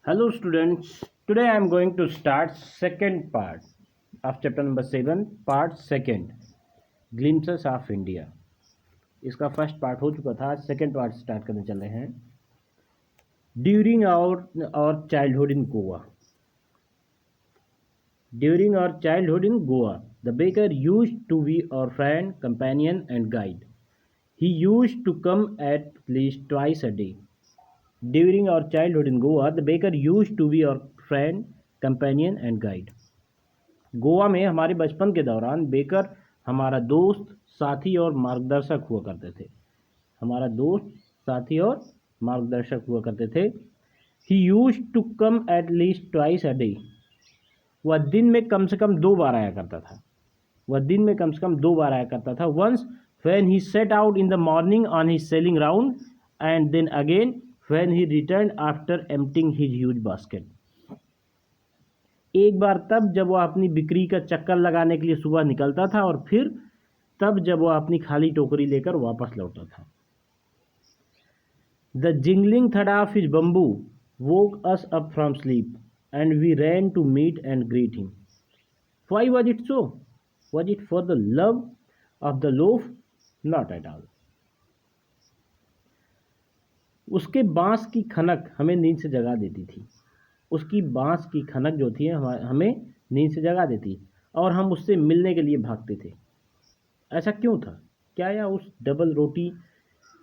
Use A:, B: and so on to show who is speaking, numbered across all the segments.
A: Hello students, today I am going to start second part of chapter number 7, part second, Glimpses of India. इसका first part हो चुका था, आज second part start करने चले हैं. During our childhood in Goa. During our childhood in Goa, the baker used to be our friend, companion and guide. He used to come at least twice a day. During our childhood in Goa, the baker used to be our friend, companion and guide. Goa में हमारे बचपन के दौरान baker हमारा दोस्त, साथी और मार्गदर्शक हुआ करते थे. हमारा दोस्त, साथी और मार्गदर्शक हुआ करते थे. He used to come at least twice a day. वह दिन में कम से कम 2 बार आया करता था. वह दिन में कम से कम 2 बार आया करता था. Once when he set out in the morning on his sailing round, and then again when he returned after emptying his huge basket. एक बार तब जब वह अपनी बिक्री का चक्कर लगाने के लिए सुबह निकलता था, और फिर तब जब वह अपनी खाली टोकरी लेकर वापस लौटता था. The jingling thud of his bamboo woke us up from sleep, and we ran to meet and greet him. Why was it so? Was it for the love of the loaf? Not at all. उसके बांस की खनक हमें नींद से जगा देती थी. उसकी बांस की खनक जो थी हमें नींद से जगा देती, और हम उससे मिलने के लिए भागते थे. ऐसा क्यों था? क्या यह उस डबल रोटी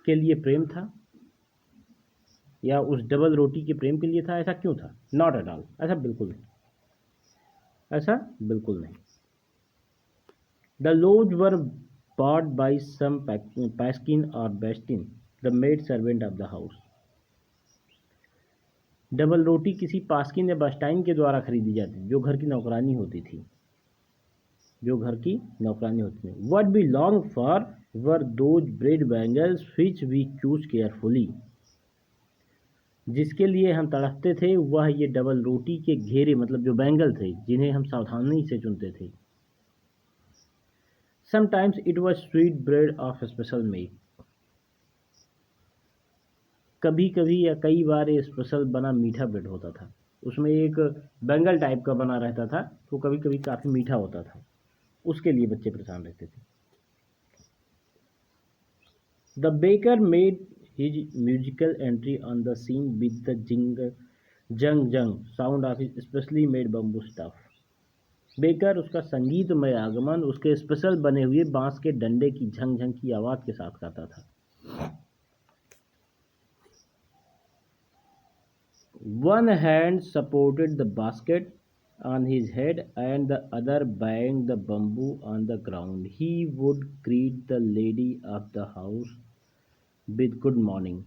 A: के लिए प्रेम था, या उस डबल रोटी के प्रेम के लिए था? ऐसा क्यों था? Not at all. ऐसा बिल्कुल नहीं. ऐसा बिल्कुल नहीं. The loaves were bought by some paskin और bestin, the maid servant of the house. Double रोटी किसी पास्किन या बस्टाइन के द्वारा खरीदी जाती थी, जो घर की नौकरानी होती थी. What we longed for were those bread bangles which we chose carefully. जिसके लिए हम तड़पते थे वह ये डबल रोटी के घेरे, मतलब जो बैंगल थे, जिन्हें हम सावधानी से चुनते थे. Sometimes it was sweet bread of special make. कभी कभी या कई बार ये स्पेशल बना मीठा ब्रेड होता था. उसमें एक बैंगल टाइप का बना रहता था, तो कभी कभी काफ़ी मीठा होता था. उसके लिए बच्चे परेशान रहते थे. The baker made his musical entry on the scene with the jung jung sound of his specially made bamboo stuff. Baker उसका संगीतमय आगमन उसके स्पेशल बने हुए बांस के डंडे की झंग झंग की आवाज के साथ करता था. One hand supported the basket on his head and the other banged the bamboo on the ground. He would greet the lady of the house with good morning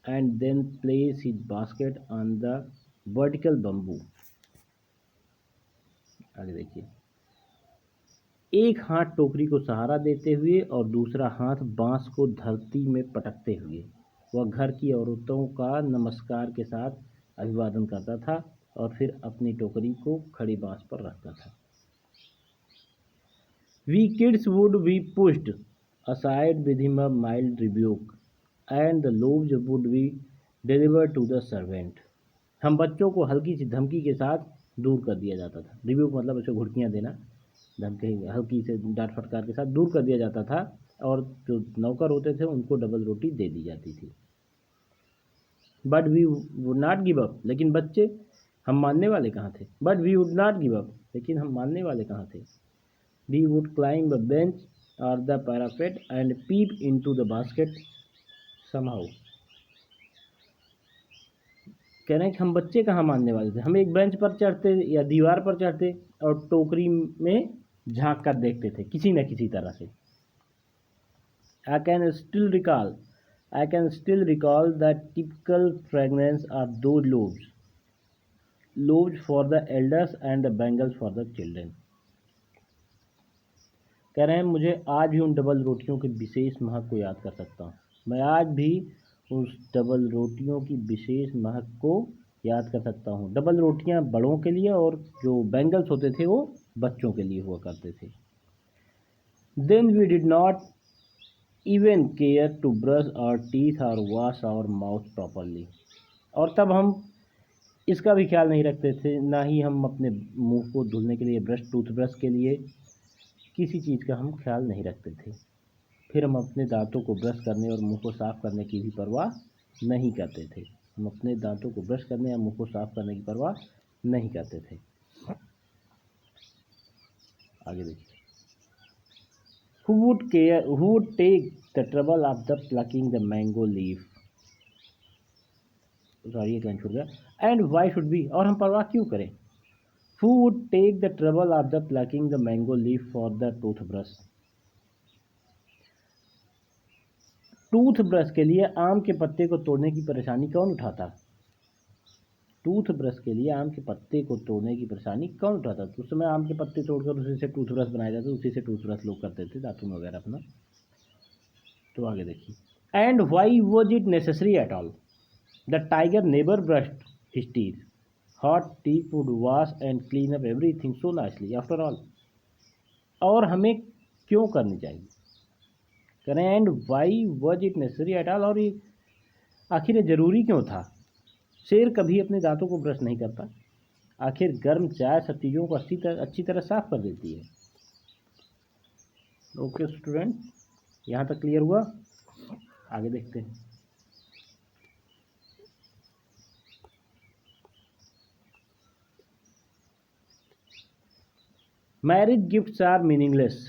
A: and then place his basket on the vertical bamboo. आगे देखिए. एक हाथ टोकरी को सहारा देते हुए और दूसरा हाथ बांस को धरती में पटकते हुए वह घर की औरतों का नमस्कार के साथ अभिवादन करता था, और फिर अपनी टोकरी को खड़ी बांस पर रखता था. We kids would be pushed aside with him a mild rebuke, and the loaves would be delivered to the servant. हम बच्चों को हल्की सी धमकी के साथ दूर कर दिया जाता था. रिब्यूक मतलब उसे घुड़कियाँ देना, धमकी हल्की से डांट फटकार के साथ दूर कर दिया जाता था, और जो नौकर होते थे उनको डबल रोटी दे दी जाती थी. But we would not give up. लेकिन बच्चे, हम मानने वाले कहाँ थे? But we would not give up. लेकिन हम मानने वाले कहाँ थे? We would climb a bench or the parapet and peep into the basket somehow. कह रहे हैं कि हम बच्चे कहाँ मानने वाले थे. हम एक बेंच पर चढ़ते या दीवार पर चढ़ते और टोकरी में झांक कर देखते थे किसी न किसी तरह से. I can still recall the typical fragrance of those loaves for the elders and the bangles for the children. कह रहे हैं मुझे आज भी उन डबल रोटियों के विशेष महक को याद कर सकता हूँ. मैं आज भी उस डबल रोटियों की विशेष महक को याद कर सकता हूँ. डबल रोटियाँ बड़ों के लिए और जो बैंगल्स होते थे वो बच्चों के लिए हुआ करते थे. Then we did not even care to brush our teeth or wash our mouth properly. और तब हम इसका भी ख्याल नहीं रखते थे, ना ही हम अपने मुंह को धुलने के लिए टूथब्रश के लिए किसी चीज़ का हम ख्याल नहीं रखते थे। फिर हम अपने दांतों को ब्रश करने और मुंह को साफ़ करने की भी परवाह नहीं करते थे। हम अपने दांतों को ब्रश करने या मुंह को साफ़ करने की परवाह नहीं करते थे। आगे देखिए, who would take the trouble of the plucking the mango leaf, sorry एक लाइन छूट गया, एंड वाई शुड बी, और हम परवाह क्यों करें। Who would take the trouble of the plucking the mango leaf for the toothbrush, toothbrush के लिए आम के पत्ते को तोड़ने की परेशानी कौन उठाता। टूथब्रश के लिए आम के पत्ते को तोड़ने की परेशानी कौन उठाता। तो उस समय आम के पत्ते तोड़कर उसी से टूथब्रश बनाए जाते, उसी से टूथब्रश लोग करते थे दातुन वगैरह अपना। तो आगे देखिए, and why was it necessary at all, the tiger never brushed his teeth, hot teeth would wash and clean up everything so nicely after all, और हमें क्यों करनी चाहिए, करें and why was it necessary at all, और ये आखिर ये ज़रूरी क्यों था। शेर कभी अपने दांतों को ब्रश नहीं करता, आखिर गर्म चाय सब चीज़ों को अच्छी तरह साफ कर देती है। ओके स्टूडेंट, यहाँ तक क्लियर हुआ। आगे देखते हैं। Marriage gifts are meaningless,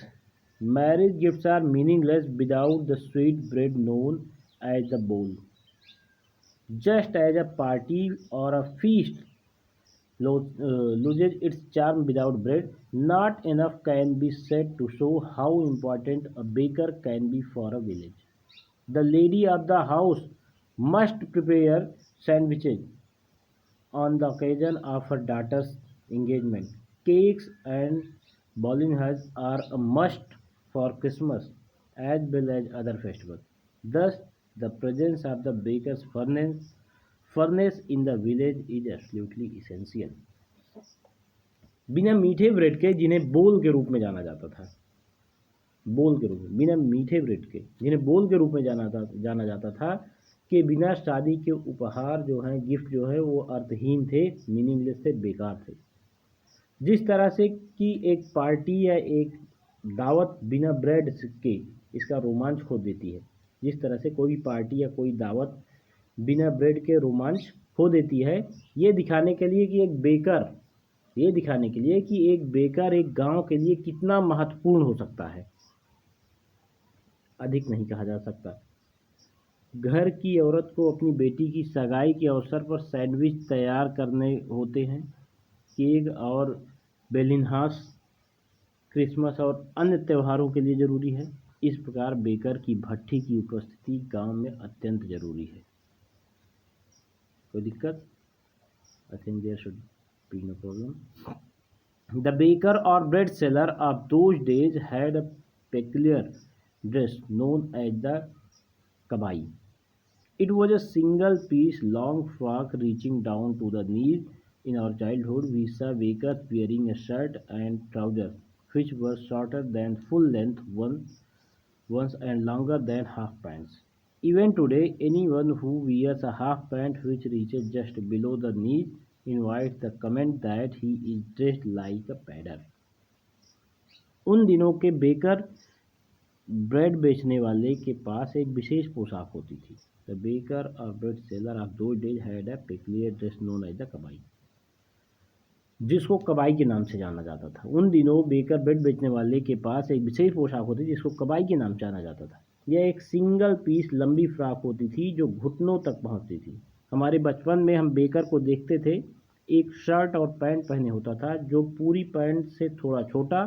A: marriage gifts are meaningless without the sweet bread known as the बोल, just as a party or a feast loses its charm without bread, not enough can be said to show how important a baker can be for a village. The lady of the house must prepare sandwiches on the occasion of her daughter's engagement. Cakes and bouillons are a must for Christmas as well as other festivals. Thus, the presence of the baker's furnace in the village is absolutely essential. बिना मीठे bread के जिन्हें बोल के रूप में जाना जाता था, बोल के रूप में, बिना मीठे ब्रेड के जिन्हें बोल के रूप में जाना जाता था, के बिना शादी के उपहार जो हैं, गिफ्ट जो है वो अर्थहीन थे, मीनिंगलेस थे, बेकार थे। जिस तरह से कि एक पार्टी या एक दावत बिना ब्रेड के इसका रोमांच खो देती है, जिस तरह से कोई पार्टी या कोई दावत बिना ब्रेड के रोमांच खो देती है, ये दिखाने के लिए कि एक बेकर एक गांव के लिए कितना महत्वपूर्ण हो सकता है, अधिक नहीं कहा जा सकता। घर की औरत को अपनी बेटी की सगाई के अवसर पर सैंडविच तैयार करने होते हैं। केक और बेलिनहास क्रिसमस और अन्य त्योहारों के लिए ज़रूरी है। इस प्रकार बेकर की भट्ठी की उपस्थिति गांव में अत्यंत ज़रूरी है। कोई दिक्कत? I think there should be no problem. The baker और bread seller of those days had a peculiar dress known as the kabai. It was a single-piece long frock reaching down to the knees. In our childhood, we saw bakers wearing a shirt and trousers which were shorter than full-length ones and longer than half pants. Even today, anyone who wears a half pant which reaches just below the knees invites the comment that he is dressed like a pedder. उन दिनों के baker bread बेचने वाले के पास एक विशेष पोशाक होती थी। द बेकर और bread seller of those days had a peculiar dress known as the कबाई, जिसको कबाई के नाम से जाना जाता था। उन दिनों बेकर ब्रेड बेचने वाले के पास एक विशेष पोशाक होती थी जिसको कबाई के नाम से जाना जाता था। यह एक सिंगल पीस लंबी फ्रॉक होती थी जो घुटनों तक पहुंचती थी। हमारे बचपन में हम बेकर को देखते थे, एक शर्ट और पैंट पहने होता था जो पूरी पैंट से थोड़ा छोटा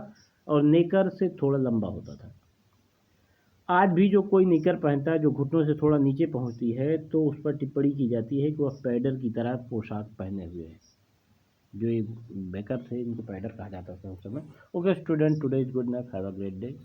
A: और नेकर से थोड़ा लंबा होता था। आज भी जो कोई निकर पहनता है जो घुटनों से थोड़ा नीचे पहुंचती है, तो उस पर टिप्पणी की जाती है कि वह पैडर की तरह पोशाक पहने हुए है। जो ये बेकर थे इनको पैडर कहा जाता था उस समय। Okay student, today is good night, have a great day.